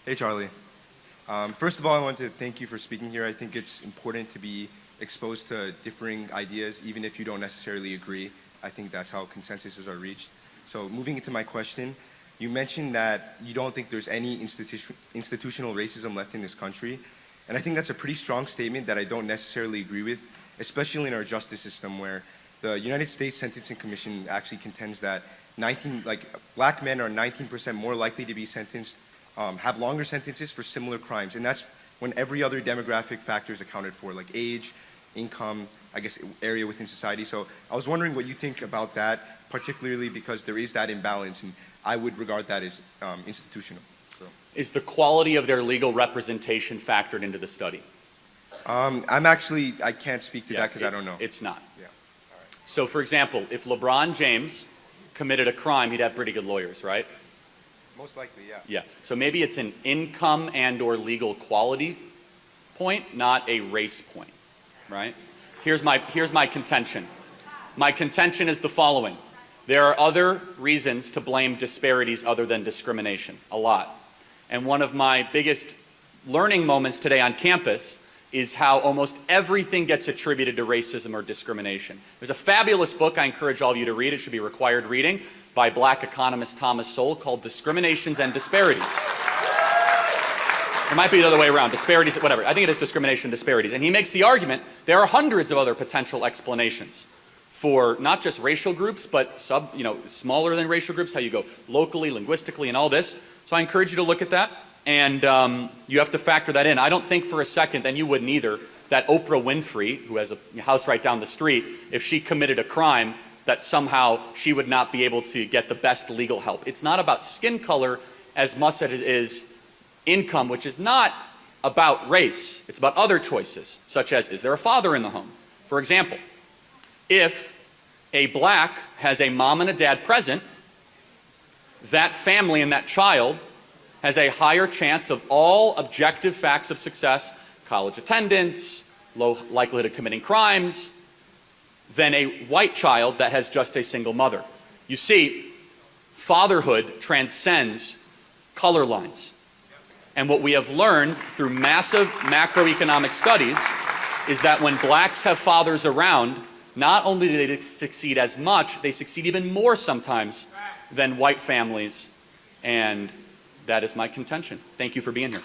Hey, Charlie. First of all, I want to thank you for speaking here. I think it's important to be exposed to differing ideas, even if you don't necessarily agree. I think that's how consensuses are reached. So moving into my question, you mentioned that you don't think there's any institutional racism left in this country. And I think that's a pretty strong statement that I don't necessarily agree with, especially in our justice system where the United States Sentencing Commission actually contends that black men are 19% more likely to be sentenced, have longer sentences for similar crimes. And that's when every other demographic factor is accounted for, like age, income, I guess area within society. So I was wondering what you think about that, particularly because there is that imbalance, and I would regard that as institutional. So. Is the quality of their legal representation factored into the study? I can't speak to that because I don't know. It's not. Yeah. All right. So for example, if LeBron James committed a crime, he'd have pretty good lawyers, right? Most likely, yeah. Yeah. So maybe it's an income and or legal quality point, not a race point, right? Here's my contention. My contention is the following. There are other reasons to blame disparities other than discrimination, a lot. And one of my biggest learning moments today on campus is how almost everything gets attributed to racism or discrimination. There's a fabulous book I encourage all of you to read. It should be required reading by black economist Thomas Sowell called Discriminations and Disparities. It might be the other way around, disparities, whatever. I think it is discrimination and disparities. And he makes the argument there are hundreds of other potential explanations for not just racial groups, but smaller than racial groups, how you go locally, linguistically, and all this. So I encourage you to look at that. And you have to factor that in. I don't think for a second, and you wouldn't either, that Oprah Winfrey, who has a house right down the street, if she committed a crime, that somehow she would not be able to get the best legal help. It's not about skin color as much as it is income, which is not about race. It's about other choices, such as, is there a father in the home? For example, if a black has a mom and a dad present, that family and that child has a higher chance of all objective facts of success, college attendance, low likelihood of committing crimes, than a white child that has just a single mother. You see, fatherhood transcends color lines. And what we have learned through massive macroeconomic studies is that when blacks have fathers around, not only do they succeed as much, they succeed even more sometimes than white families. And that is my contention. Thank you for being here.